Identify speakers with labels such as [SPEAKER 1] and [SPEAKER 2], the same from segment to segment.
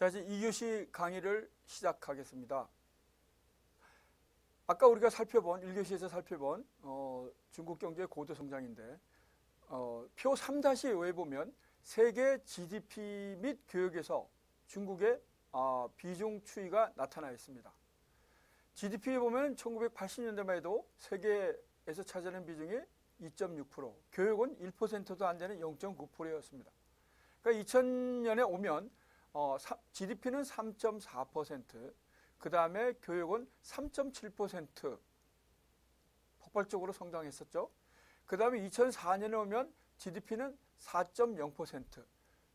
[SPEAKER 1] 자, 이제 2교시 강의를 시작하겠습니다. 아까 우리가 살펴본 1교시에서 살펴본 중국 경제의 고도 성장인데 표 3-5에 보면 세계 GDP 및 교육에서 중국의 비중 추이가 나타나 있습니다. GDP에 보면 1980년대만 해도 세계에서 차지하는 비중이 2.6%, 교육은 1%도 안 되는 0.9%였습니다. 그러니까 2000년에 오면 GDP는 3.4%, 그 다음에 교육은 3.7% 폭발적으로 성장했었죠. 그 다음에 2004년에 오면 GDP는 4.0%,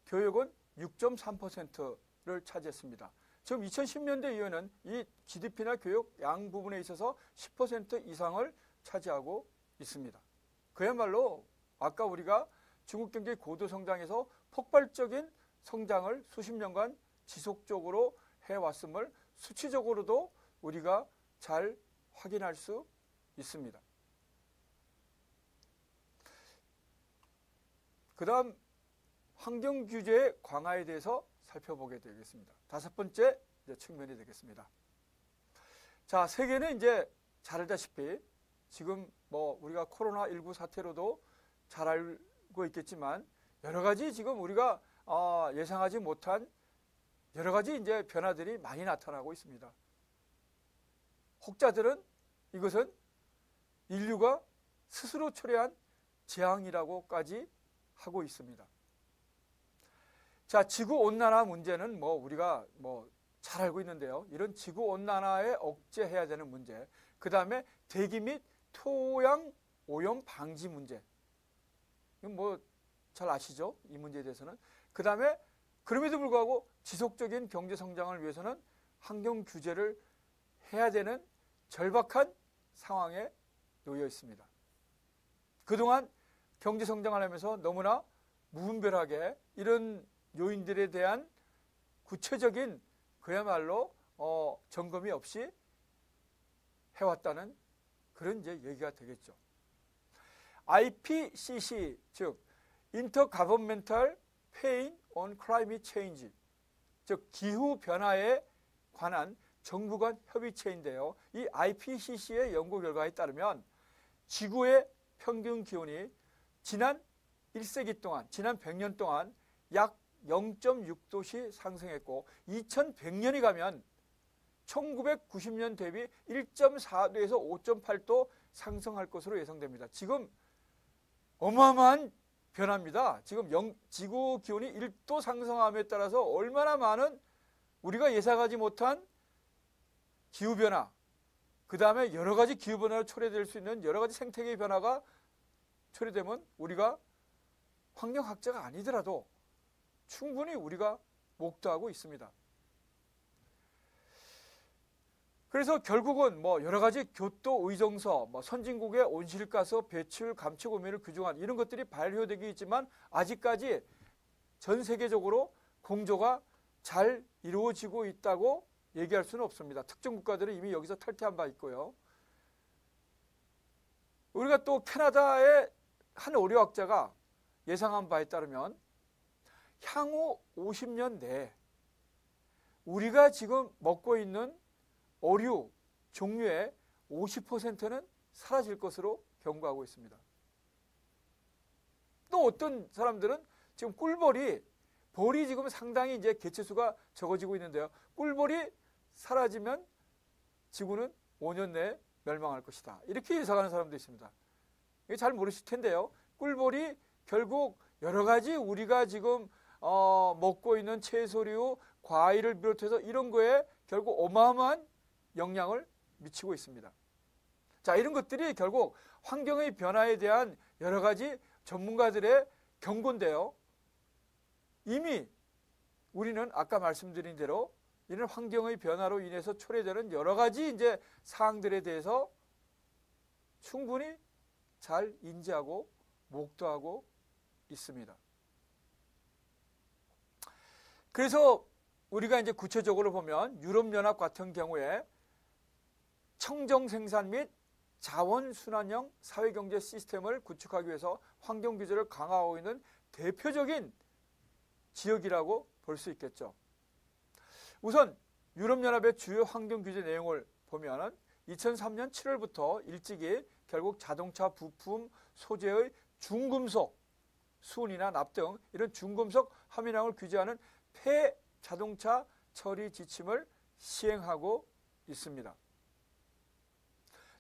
[SPEAKER 1] 교육은 6.3%를 차지했습니다. 지금 2010년대 이후에는 이 GDP나 교육 양 부분에 있어서 10% 이상을 차지하고 있습니다. 그야말로 아까 우리가 중국 경제의 고도 성장에서 폭발적인 성장을 수십 년간 지속적으로 해왔음을 수치적으로도 우리가 잘 확인할 수 있습니다. 그 다음 환경 규제의 강화에 대해서 살펴보게 되겠습니다. 다섯 번째 측면이 되겠습니다. 자, 세계는 이제 잘 알다시피 지금 우리가 코로나19 사태로도 잘 알고 있겠지만 여러 가지 지금 우리가 예상하지 못한 여러 가지 이제 변화들이 많이 나타나고 있습니다. 혹자들은 이것은 인류가 스스로 초래한 재앙이라고까지 하고 있습니다. 자, 지구온난화 문제는 우리가 잘 알고 있는데요. 이런 지구온난화에 억제해야 되는 문제, 그 다음에 대기 및 토양 오염 방지 문제, 이건 잘 아시죠? 이 문제에 대해서는. 그 다음에 그럼에도 불구하고 지속적인 경제 성장을 위해서는 환경 규제를 해야 되는 절박한 상황에 놓여 있습니다. 그동안 경제 성장을 하면서 너무나 무분별하게 이런 요인들에 대한 구체적인 그야말로 점검이 없이 해왔다는 그런 이제 얘기가 되겠죠. IPCC, 즉 Intergovernmental Panel on Climate Change, 즉 기후 변화에 관한 정부 간 협의체인데요. 이 IPCC의 연구 결과에 따르면 지구의 평균 기온이 지난 1세기 동안, 지난 100년 동안 약 0.6도씩 상승했고 2100년이 가면 1990년 대비 1.4도에서 5.8도 상승할 것으로 예상됩니다. 지금 어마어마한 변화입니다. 지금 지구 기온이 1도 상승함에 따라서 얼마나 많은 우리가 예상하지 못한 기후변화, 그 다음에 여러 가지 기후변화로 초래될 수 있는 여러 가지 생태계 변화가 초래되면 우리가 환경학자가 아니더라도 충분히 우리가 목도하고 있습니다. 그래서 결국은 여러 가지 교토 의정서, 선진국의 온실가스 배출 감축 의무를 규정한 이런 것들이 발효되기 있지만 아직까지 전 세계적으로 공조가 잘 이루어지고 있다고 얘기할 수는 없습니다. 특정 국가들은 이미 여기서 탈퇴한 바 있고요. 우리가 또 캐나다의 한 오류학자가 예상한 바에 따르면 향후 50년 내에 우리가 지금 먹고 있는 어류 종류의 50%는 사라질 것으로 경고하고 있습니다. 또 어떤 사람들은 지금 벌이 지금 상당히 이제 개체수가 적어지고 있는데요. 꿀벌이 사라지면 지구는 5년 내에 멸망할 것이다. 이렇게 예상하는 사람도 있습니다. 이게 잘 모르실 텐데요. 꿀벌이 결국 여러 가지 우리가 지금 먹고 있는 채소류, 과일을 비롯해서 이런 거에 결국 어마어마한 영향을 미치고 있습니다. 자, 이런 것들이 결국 환경의 변화에 대한 여러 가지 전문가들의 경고인데요. 이미 우리는 아까 말씀드린 대로 이런 환경의 변화로 인해서 초래되는 여러 가지 이제 사항들에 대해서 충분히 잘 인지하고 목도하고 있습니다. 그래서 우리가 이제 구체적으로 보면 유럽연합 같은 경우에 청정 생산 및 자원순환형 사회경제 시스템을 구축하기 위해서 환경규제를 강화하고 있는 대표적인 지역이라고 볼 수 있겠죠. 우선 유럽연합의 주요 환경 규제 내용을 보면 2003년 7월부터 일찍이 결국 자동차 부품 소재의 중금속, 순이나 납 등 이런 중금속 함유량을 규제하는 폐자동차 처리 지침을 시행하고 있습니다.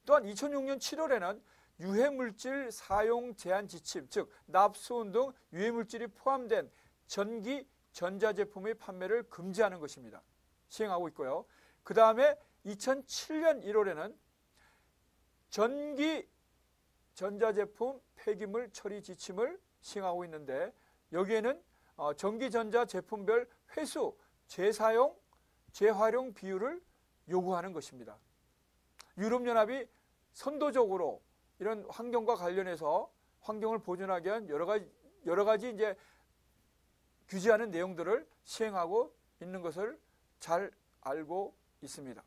[SPEAKER 1] 또한 2006년 7월에는 유해물질 사용 제한 지침, 즉 납수은 등 유해물질이 포함된 전기 전자제품의 판매를 금지하는 것입니다. 시행하고 있고요. 그 다음에 2007년 1월에는 전기 전자제품 폐기물 처리 지침을 시행하고 있는데 여기에는 전기전자제품별 회수, 재사용, 재활용 비율을 요구하는 것입니다. 유럽연합이 선도적으로 이런 환경과 관련해서 환경을 보존하기 위한 여러 가지 이제 규제하는 내용들을 시행하고 있는 것을 잘 알고 있습니다.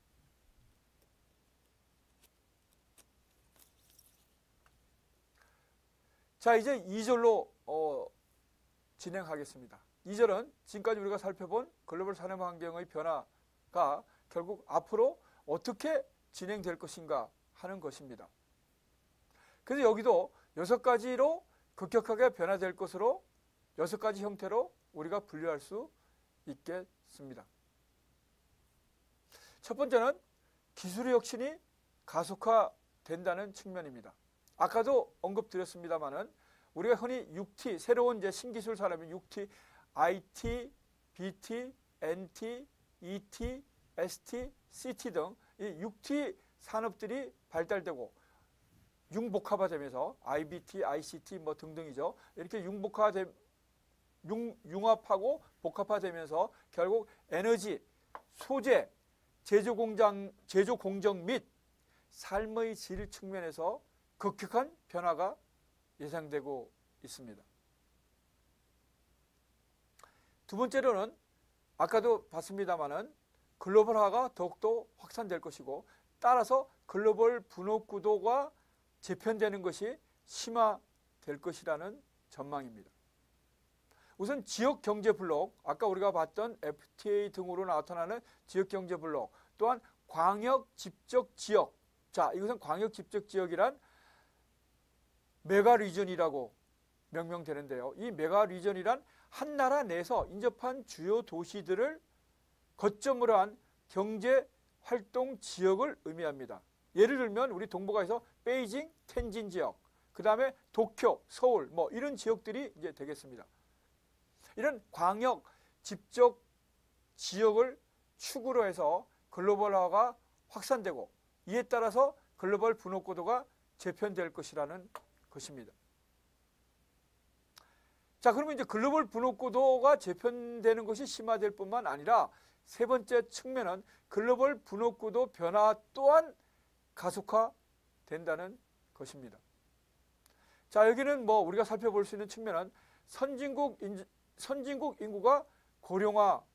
[SPEAKER 1] 자, 이제 2절로 진행하겠습니다. 2절은 지금까지 우리가 살펴본 글로벌 산업 환경의 변화가 결국 앞으로 어떻게 진행될 것인가 하는 것입니다. 그래서 여기도 6가지로 급격하게 변화될 것으로 6가지 형태로 우리가 분류할 수 있겠습니다. 첫 번째는 기술의 혁신이 가속화된다는 측면입니다. 아까도 언급드렸습니다마는 우리가 흔히 6T, 새로운 이제 신기술 산업인 6T, IT, BT, NT, ET, ST, CT 등 이 6T 산업들이 발달되고 융복합화되면서 IBT, ICT 뭐 등등이죠. 이렇게 융합하고 복합화되면서 결국 에너지, 소재, 제조 공정 및 삶의 질 측면에서 급격한 변화가 예상되고 있습니다. 두 번째로는 아까도 봤습니다마는 글로벌화가 더욱더 확산될 것이고 따라서 글로벌 분업 구도가 재편되는 것이 심화될 것이라는 전망입니다. 우선 지역경제 블록, 아까 우리가 봤던 FTA 등으로 나타나는 지역경제 블록, 또한 광역집적지역. 자, 이것은 광역집적지역이란 메가리전이라고 명명되는데요. 이 메가리전이란 한 나라 내에서 인접한 주요 도시들을 거점으로 한 경제활동 지역을 의미합니다. 예를 들면 우리 동북아에서 베이징, 텐진 지역, 그 다음에 도쿄, 서울 뭐 이런 지역들이 이제 되겠습니다. 이런 광역 집적 지역을 축으로 해서 글로벌화가 확산되고 이에 따라서 글로벌 분업 구도가 재편될 것이라는 것입니다. 자, 그러면 이제 글로벌 분업 구도가 재편되는 것이 심화될 뿐만 아니라 세 번째 측면은 글로벌 분업 구도 변화 또한 가속화된다는 것입니다. 자, 여기는 뭐 우리가 살펴볼 수 있는 측면은 선진국 인구가 고령화되고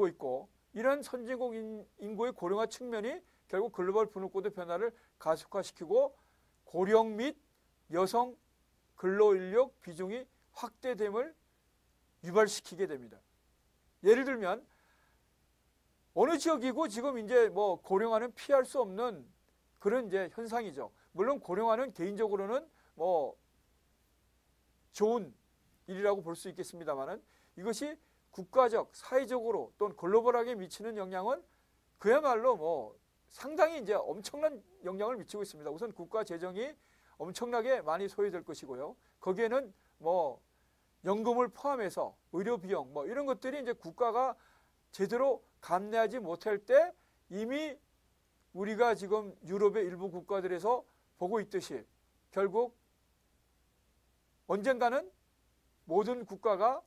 [SPEAKER 1] 있고 이런 선진국 인구의 고령화 측면이 결국 글로벌 분업 구도 변화를 가속화시키고 고령 및 여성 근로인력 비중이 확대됨을 유발시키게 됩니다. 예를 들면 어느 지역이고 지금 이제 뭐 고령화는 피할 수 없는 그런 이제 현상이죠. 물론 고령화는 개인적으로는 뭐 좋은 일이라고 볼 수 있겠습니다만은 이것이 국가적, 사회적으로 또는 글로벌하게 미치는 영향은 그야말로 뭐 상당히 이제 엄청난 영향을 미치고 있습니다. 우선 국가 재정이 엄청나게 많이 소요될 것이고요. 거기에는 뭐 연금을 포함해서 의료 비용 뭐 이런 것들이 이제 국가가 제대로 감내하지 못할 때 이미 우리가 지금 유럽의 일부 국가들에서 보고 있듯이 결국 언젠가는 모든 국가가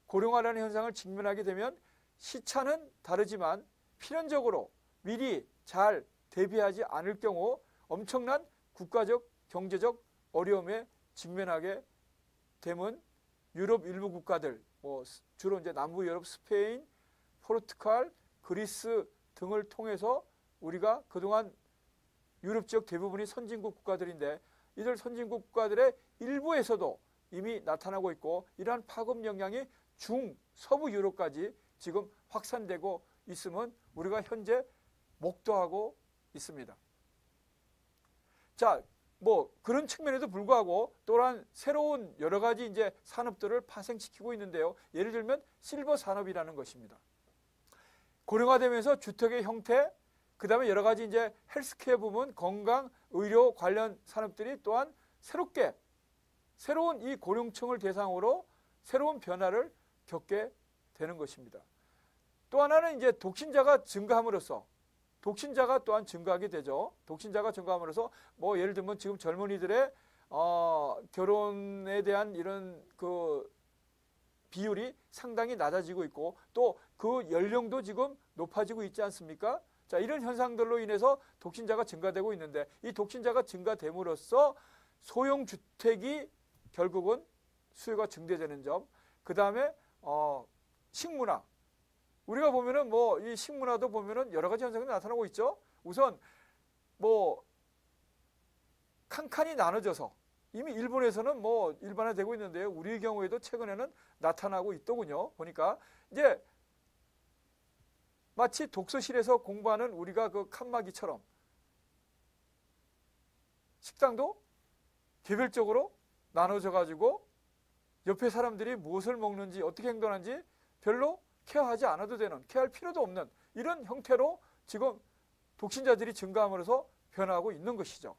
[SPEAKER 1] 고령화라는 현상을 직면하게 되면 시차는 다르지만 필연적으로 미리 잘 대비하지 않을 경우 엄청난 국가적 경제적 어려움에 직면하게 되면 유럽 일부 국가들, 뭐 주로 이제 남부 유럽, 스페인, 포르투갈, 그리스 등을 통해서 우리가 그동안 유럽 지역 대부분이 선진국 국가들인데 이들 선진국 국가들의 일부에서도 이미 나타나고 있고 이러한 파급 영향이 중, 서부 유럽까지 지금 확산되고 있으면 우리가 현재 목도하고 있습니다. 자, 뭐 그런 측면에도 불구하고 또한 새로운 여러 가지 이제 산업들을 파생시키고 있는데요. 예를 들면 실버 산업이라는 것입니다. 고령화되면서 주택의 형태, 그 다음에 여러 가지 이제 헬스케어 부문, 건강, 의료 관련 산업들이 또한 새로운 이 고령층을 대상으로 새로운 변화를 겪게 되는 것입니다. 또 하나는 이제 독신자가 증가함으로써 독신자가 또한 증가하게 되죠. 독신자가 증가함으로써 뭐 예를 들면 지금 젊은이들의 결혼에 대한 이런 그 비율이 상당히 낮아지고 있고 또 그 연령도 지금 높아지고 있지 않습니까? 자, 이런 현상들로 인해서 독신자가 증가되고 있는데 이 독신자가 증가됨으로써 소형주택이 결국은 수요가 증대되는 점, 그 다음에 식문화. 우리가 보면은 뭐 이 식문화도 보면은 여러 가지 현상이 나타나고 있죠. 우선 뭐 칸칸이 나눠져서 이미 일본에서는 뭐 일반화되고 있는데요. 우리의 경우에도 최근에는 나타나고 있더군요. 보니까 이제 마치 독서실에서 공부하는 우리가 그 칸막이처럼 식당도 개별적으로 나눠져 가지고 옆에 사람들이 무엇을 먹는지 어떻게 행동하는지 별로 케어하지 않아도 되는, 케어할 필요도 없는 이런 형태로 지금 독신자들이 증가함으로써 변화하고 있는 것이죠.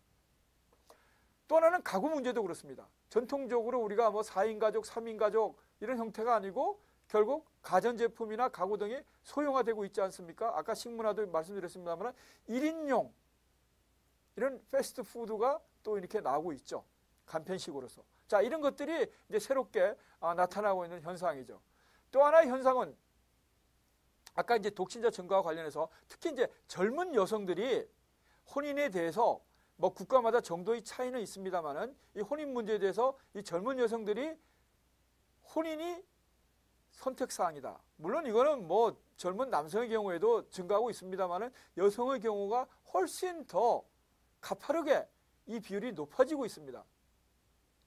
[SPEAKER 1] 또 하나는 가구 문제도 그렇습니다. 전통적으로 우리가 뭐 4인 가족, 3인 가족 이런 형태가 아니고 결국 가전제품이나 가구 등이 소형화되고 있지 않습니까? 아까 식문화도 말씀드렸습니다만 1인용 이런 패스트푸드가 또 이렇게 나오고 있죠. 간편식으로서. 자, 이런 것들이 이제 새롭게 나타나고 있는 현상이죠. 또 하나의 현상은 아까 이제 독신자 증가와 관련해서 특히 이제 젊은 여성들이 혼인에 대해서 뭐 국가마다 정도의 차이는 있습니다만은 이 혼인 문제에 대해서 이 젊은 여성들이 혼인이 선택사항이다. 물론 이거는 뭐 젊은 남성의 경우에도 증가하고 있습니다만은 여성의 경우가 훨씬 더 가파르게 이 비율이 높아지고 있습니다.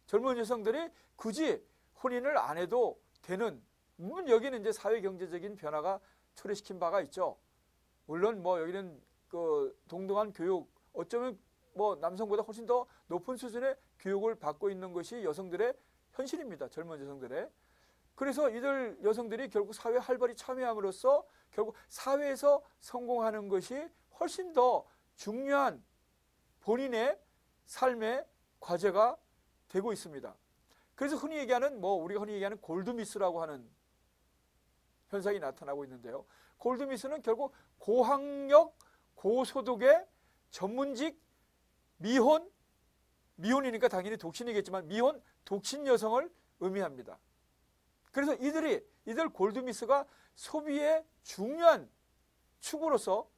[SPEAKER 1] 젊은 여성들이 굳이 혼인을 안 해도 되는, 물론 여기는 이제 사회 경제적인 변화가 초래시킨 바가 있죠. 물론 뭐 여기는 그 동등한 교육, 어쩌면 뭐 남성보다 훨씬 더 높은 수준의 교육을 받고 있는 것이 여성들의 현실입니다. 젊은 여성들의. 그래서 이들 여성들이 결국 사회에 활발히 참여함으로써 결국 사회에서 성공하는 것이 훨씬 더 중요한 본인의 삶의 과제가 되고 있습니다. 그래서 흔히 얘기하는 우리가 흔히 얘기하는 골드미스라고 하는 현상이 나타나고 있는데요. 골드미스는 결국 고학력, 고소득의 전문직, 미혼이니까 당연히 독신이겠지만 미혼, 독신 여성을 의미합니다. 그래서 이들 골드미스가 소비의 중요한 축으로서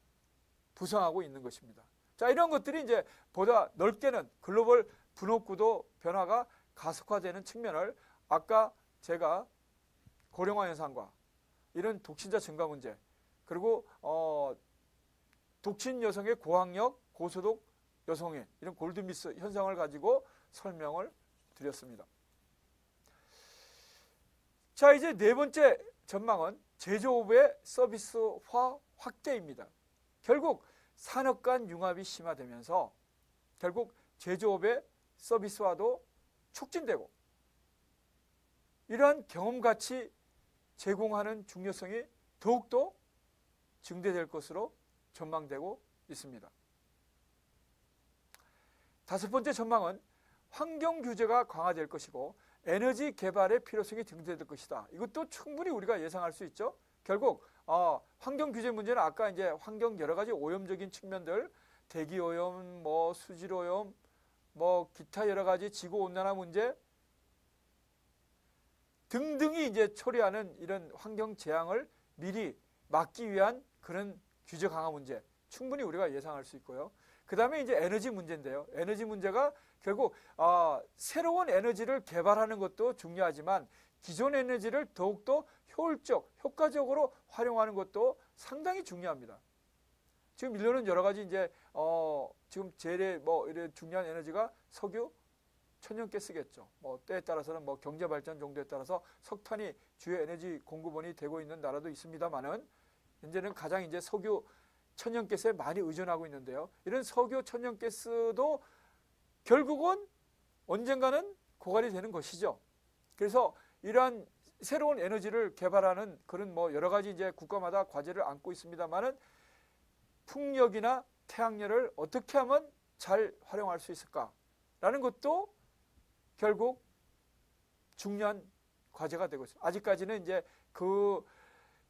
[SPEAKER 1] 부상하고 있는 것입니다. 자, 이런 것들이 이제 보다 넓게는 글로벌 분업구도 변화가 가속화되는 측면을 아까 제가 고령화 현상과 이런 독신자 증가 문제, 그리고 독신 여성의 고학력, 고소득 여성의 이런 골드미스 현상을 가지고 설명을 드렸습니다. 자, 이제 네 번째 전망은 제조업의 서비스화 확대입니다. 결국 산업 간 융합이 심화되면서 결국 제조업의 서비스화도 촉진되고 이러한 경험가치 제공하는 중요성이 더욱더 증대될 것으로 전망되고 있습니다. 다섯 번째 전망은 환경 규제가 강화될 것이고 에너지 개발의 필요성이 증대될 것이다. 이것도 충분히 우리가 예상할 수 있죠. 결국 환경 규제 문제는 아까 이제 환경 여러 가지 오염적인 측면들, 대기 오염, 수질 오염, 기타 여러 가지 지구 온난화 문제 등등이 이제 초래하는 이런 환경 재앙을 미리 막기 위한 그런 규제 강화 문제 충분히 우리가 예상할 수 있고요. 그 다음에 이제 에너지 문제인데요. 에너지 문제가 결국 새로운 에너지를 개발하는 것도 중요하지만 기존 에너지를 더욱더 효율적, 효과적으로 활용하는 것도 상당히 중요합니다. 지금 인류는 여러 가지 이제 지금 제일 이런 중요한 에너지가 석유, 천연가스겠죠. 때에 따라서는 경제 발전 정도에 따라서 석탄이 주요 에너지 공급원이 되고 있는 나라도 있습니다만은 이제는 가장 이제 석유 천연가스에 많이 의존하고 있는데요. 이런 석유 천연가스도 결국은 언젠가는 고갈이 되는 것이죠. 그래서 이러한 새로운 에너지를 개발하는 그런 뭐 여러 가지 이제 국가마다 과제를 안고 있습니다만은 풍력이나 태양열을 어떻게 하면 잘 활용할 수 있을까라는 것도 결국 중요한 과제가 되고 있습니다. 아직까지는 이제 그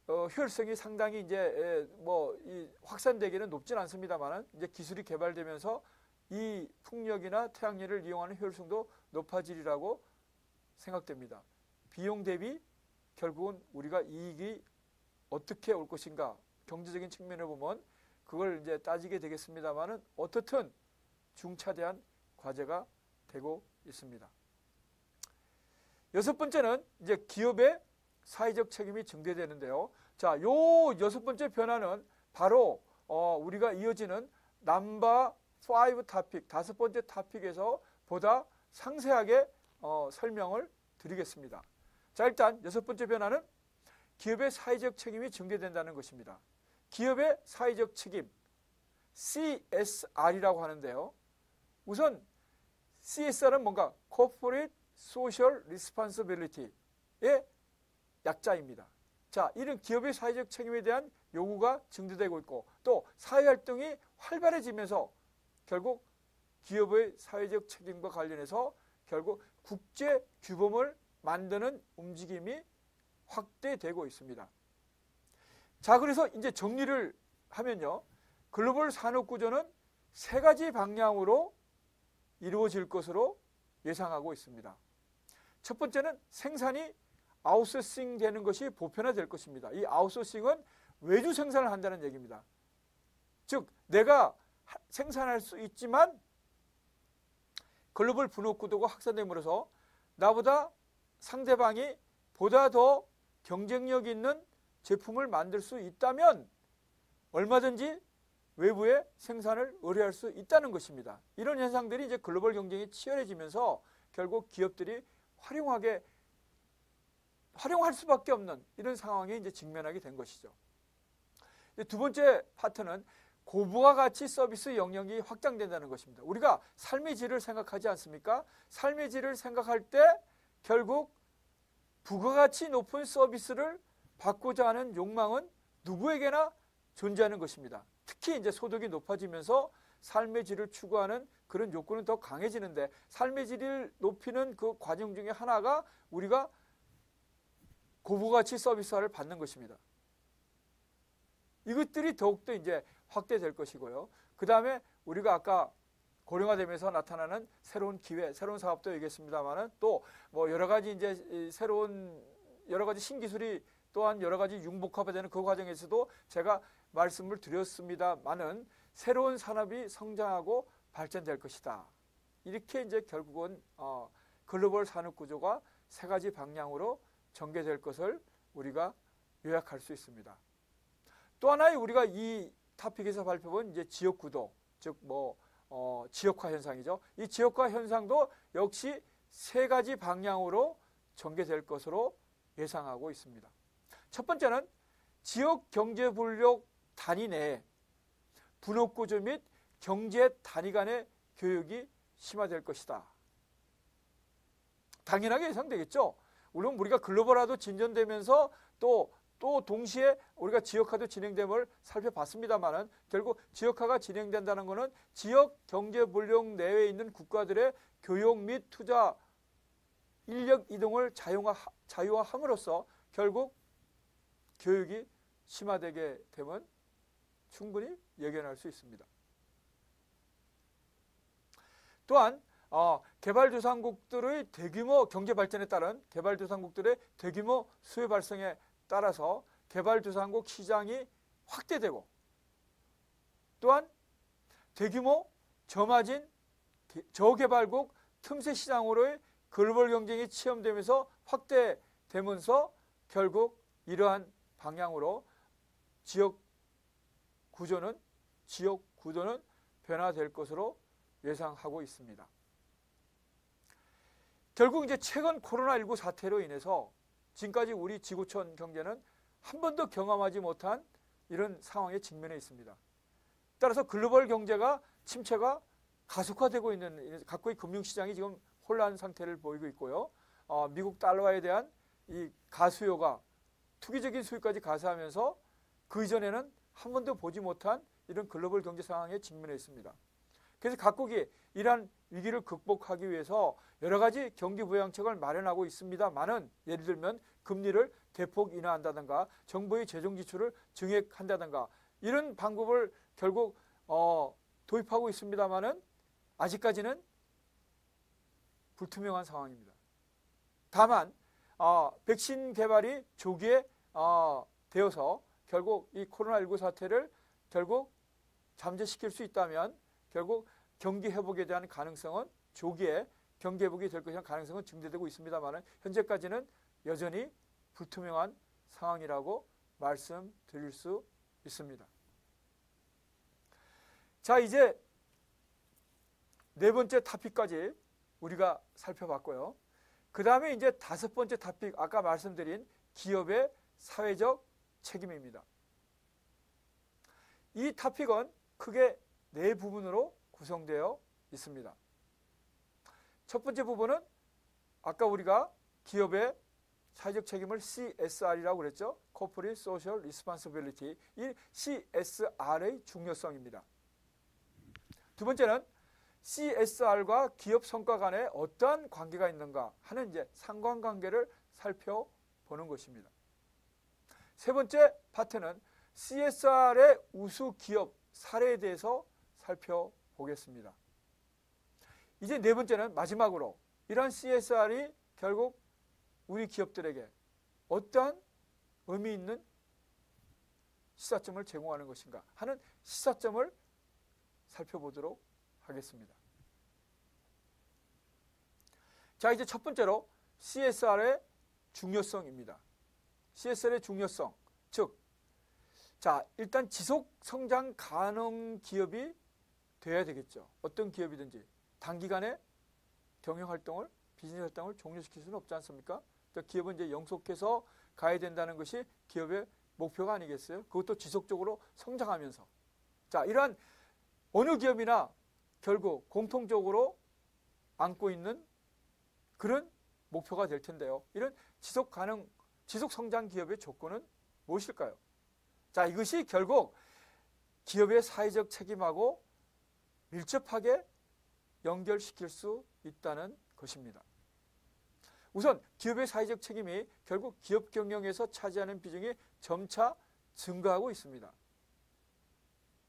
[SPEAKER 1] 효율성이 상당히 이제 뭐 이 확산되기는 높진 않습니다만은 이제 기술이 개발되면서 이 풍력이나 태양열을 이용하는 효율성도 높아지리라고 생각됩니다. 비용 대비 결국은 우리가 이익이 어떻게 올 것인가 경제적인 측면을 보면 그걸 이제 따지게 되겠습니다만은 어떻든 중차대한 과제가 되고 있습니다. 여섯 번째는 이제 기업의 사회적 책임이 증대되는데요. 자, 요 여섯 번째 변화는 바로 우리가 이어지는 넘버 5 토픽, 다섯 번째 토픽에서 보다 상세하게 설명을 드리겠습니다. 자, 일단 여섯 번째 변화는 기업의 사회적 책임이 증대된다는 것입니다. 기업의 사회적 책임, CSR이라고 하는데요. 우선 CSR은 뭔가 Corporate Social Responsibility의 약자입니다. 자, 이런 기업의 사회적 책임에 대한 요구가 증대되고 있고 또 사회활동이 활발해지면서 결국 기업의 사회적 책임과 관련해서 결국 국제 규범을 만드는 움직임이 확대되고 있습니다. 자, 그래서 이제 정리를 하면요. 글로벌 산업 구조는 세 가지 방향으로 이루어질 것으로 예상하고 있습니다. 첫 번째는 생산이 아웃소싱 되는 것이 보편화될 것입니다. 이 아웃소싱은 외주 생산을 한다는 얘기입니다. 즉 내가 생산할 수 있지만 글로벌 분업 구도가 확산됨으로써 나보다 상대방이 보다 더 경쟁력 있는 제품을 만들 수 있다면 얼마든지 외부에 생산을 의뢰할 수 있다는 것입니다. 이런 현상들이 이제 글로벌 경쟁이 치열해지면서 결국 기업들이 활용할 수밖에 없는 이런 상황에 이제 직면하게 된 것이죠. 두 번째 파트는 고부가 가치 서비스 영역이 확장된다는 것입니다. 우리가 삶의 질을 생각하지 않습니까? 삶의 질을 생각할 때 결국 부가가치 높은 서비스를 받고자 하는 욕망은 누구에게나 존재하는 것입니다. 특히 이제 소득이 높아지면서 삶의 질을 추구하는 그런 욕구는 더 강해지는데 삶의 질을 높이는 그 과정 중에 하나가 우리가 고부가치 서비스화를 받는 것입니다. 이것들이 더욱더 이제 확대될 것이고요. 그 다음에 우리가 아까 고령화되면서 나타나는 새로운 기회, 새로운 사업도 얘기했습니다만은 또 뭐 여러 가지 이제 새로운 여러 가지 신기술이 또한 여러 가지 융복합화되는 그 과정에서도 제가 말씀을 드렸습니다만은 새로운 산업이 성장하고 발전될 것이다. 이렇게 이제 결국은 글로벌 산업 구조가 세 가지 방향으로 전개될 것을 우리가 요약할 수 있습니다. 또 하나의 우리가 이 토픽에서 발표본 이제 지역 구도, 즉 지역화 현상이죠. 이 지역화 현상도 역시 세 가지 방향으로 전개될 것으로 예상하고 있습니다. 첫 번째는 지역 경제 분력 단위 내에 분업 구조 및 경제 단위 간의 교역이 심화될 것이다. 당연하게 예상되겠죠. 물론 우리가 글로벌화도 진전되면서 또 동시에 우리가 지역화도 진행됨을 살펴봤습니다만은 결국 지역화가 진행된다는 것은 지역 경제 분력 내에 있는 국가들의 교역 및 투자 인력 이동을 자유화함으로써 결국 교육이 심화되게 되면 충분히 예견할 수 있습니다. 또한 개발도상국들의 대규모 경제 발전에 따른 개발도상국들의 대규모 수요 발생에 따라서 개발도상국 시장이 확대되고 또한 대규모 저마진 저개발국 틈새 시장으로의 글로벌 경쟁이 체험되면서 확대되면서 결국 이러한 방향으로 지역 구도는 변화될 것으로 예상하고 있습니다. 결국 이제 최근 코로나19 사태로 인해서 지금까지 우리 지구촌 경제는 한 번도 경험하지 못한 이런 상황에 직면해 있습니다. 따라서 글로벌 경제가 침체가 가속화되고 있는 각국의 금융시장이 지금 혼란 상태를 보이고 있고요. 미국 달러에 대한 이 가수요가 투기적인 수요까지 가세하면서 그 이전에는 한 번도 보지 못한 이런 글로벌 경제 상황에 직면해 있습니다. 그래서 각국이 이러한 위기를 극복하기 위해서 여러 가지 경기 부양책을 마련하고 있습니다만은 예를 들면 금리를 대폭 인하한다든가 정부의 재정 지출을 증액한다든가 이런 방법을 결국 도입하고 있습니다만은 아직까지는 불투명한 상황입니다. 다만 백신 개발이 조기에 되어서 결국 이 코로나19 사태를 결국 잠재시킬 수 있다면 결국 경기 회복에 대한 가능성은 조기에 경기 회복이 될 것이라는 가능성은 증대되고 있습니다만 현재까지는 여전히 불투명한 상황이라고 말씀드릴 수 있습니다. 자, 이제 네 번째 토픽까지 우리가 살펴봤고요. 그 다음에 이제 다섯 번째 토픽, 아까 말씀드린 기업의 사회적 책임입니다. 이 토픽은 크게 네 부분으로 구성되어 있습니다. 첫 번째 부분은 아까 우리가 기업의 사회적 책임을 CSR이라고 그랬죠. Corporate Social Responsibility. 이 CSR의 중요성입니다. 두 번째는 CSR과 기업 성과 간에 어떠한 관계가 있는가 하는 이제 상관관계를 살펴보는 것입니다. 세 번째 파트는 CSR의 우수 기업 사례에 대해서 살펴보겠습니다. 이제 네 번째는 마지막으로 이러한 CSR이 결국 우리 기업들에게 어떠한 의미 있는 시사점을 제공하는 것인가 하는 시사점을 살펴보도록 하겠습니다. 자, 이제 첫 번째로 CSR의 중요성입니다. CSR의 중요성, 즉, 자, 일단 지속 성장 가능 기업이 돼야 되겠죠. 어떤 기업이든지 단기간에 경영 활동을, 비즈니스 활동을 종료시킬 수는 없지 않습니까? 기업은 이제 영속해서 가야 된다는 것이 기업의 목표가 아니겠어요? 그것도 지속적으로 성장하면서. 자, 이러한 어느 기업이나 결국 공통적으로 안고 있는 그런 목표가 될 텐데요. 이런 지속 성장 기업의 조건은 무엇일까요? 자, 이것이 결국 기업의 사회적 책임하고 밀접하게 연결시킬 수 있다는 것입니다. 우선 기업의 사회적 책임이 결국 기업 경영에서 차지하는 비중이 점차 증가하고 있습니다.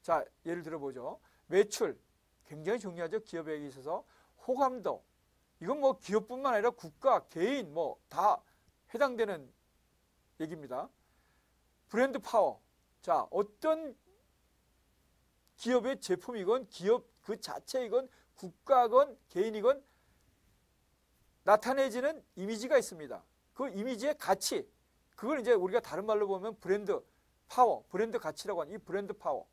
[SPEAKER 1] 자, 예를 들어보죠. 매출, 굉장히 중요하죠. 기업에 있어서. 호감도, 이건 뭐 기업뿐만 아니라 국가, 개인 뭐 다 해당되는 얘기입니다. 브랜드 파워, 자, 어떤 기업의 제품이건 기업 그 자체이건 국가건 개인이건 나타내지는 이미지가 있습니다. 그 이미지의 가치, 그걸 이제 우리가 다른 말로 보면 브랜드 파워, 브랜드 가치라고 하는 이 브랜드 파워.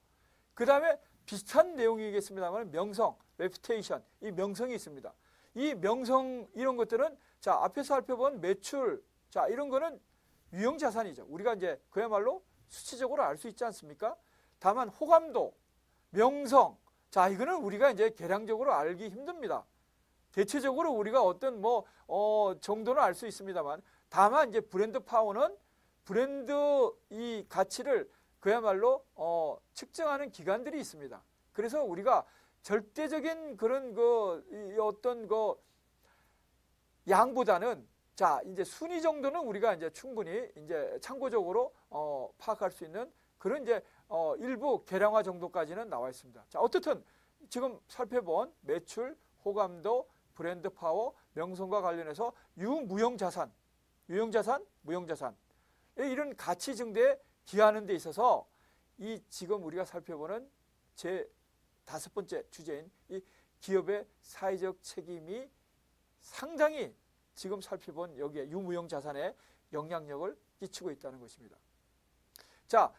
[SPEAKER 1] 그 다음에 비슷한 내용이겠습니다만 명성, 레퓨테이션, 이 명성이 있습니다. 이 명성 이런 것들은 자, 앞에서 살펴본 매출, 자, 이런 거는 유형 자산이죠. 우리가 이제 그야말로 수치적으로 알 수 있지 않습니까? 다만 호감도, 명성, 자, 이거는 우리가 이제 계량적으로 알기 힘듭니다. 대체적으로 우리가 어떤 정도는 알 수 있습니다만, 다만 이제 브랜드 파워는 브랜드 이 가치를 그야말로 측정하는 기관들이 있습니다. 그래서 우리가 절대적인 그런 어떤 양보다는 자, 이제 순위 정도는 우리가 이제 충분히 이제 참고적으로 파악할 수 있는 그런 이제 일부 계량화 정도까지는 나와 있습니다. 자, 어떻든 지금 살펴본 매출, 호감도, 브랜드 파워, 명성과 관련해서 유무형 자산, 유형자산, 무형자산 이런 가치 증대에 기하는 데 있어서 이 지금 우리가 살펴보는 제 다섯 번째 주제인 이 기업의 사회적 책임이 상당히 지금 살펴본 여기에 유무형 자산에 영향력을 끼치고 있다는 것입니다. 자,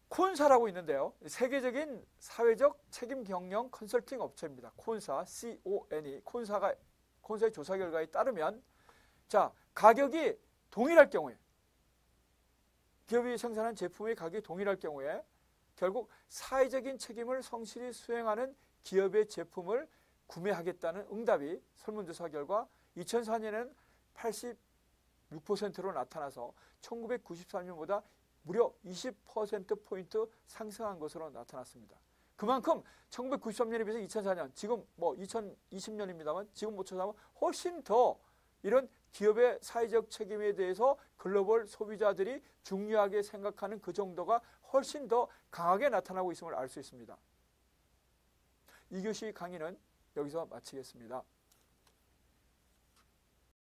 [SPEAKER 1] 콘사라고 있는데요. 세계적인 사회적 책임 경영 컨설팅 업체입니다. 콘사, CONE. 콘사의 조사 결과에 따르면 자, 가격이 동일할 경우에 기업이 생산한 제품의 가격이 동일할 경우에 결국 사회적인 책임을 성실히 수행하는 기업의 제품을 구매하겠다는 응답이 설문조사 결과 2004년에는 86%로 나타나서 1993년보다 무려 20%포인트 상승한 것으로 나타났습니다. 그만큼 1993년에 비해서 2004년, 지금 뭐 2020년입니다만 지금 모처럼 훨씬 더 이런 기업의 사회적 책임에 대해서 글로벌 소비자들이 중요하게 생각하는 그 정도가 훨씬 더 강하게 나타나고 있음을 알 수 있습니다. 2교시 강의는 여기서 마치겠습니다.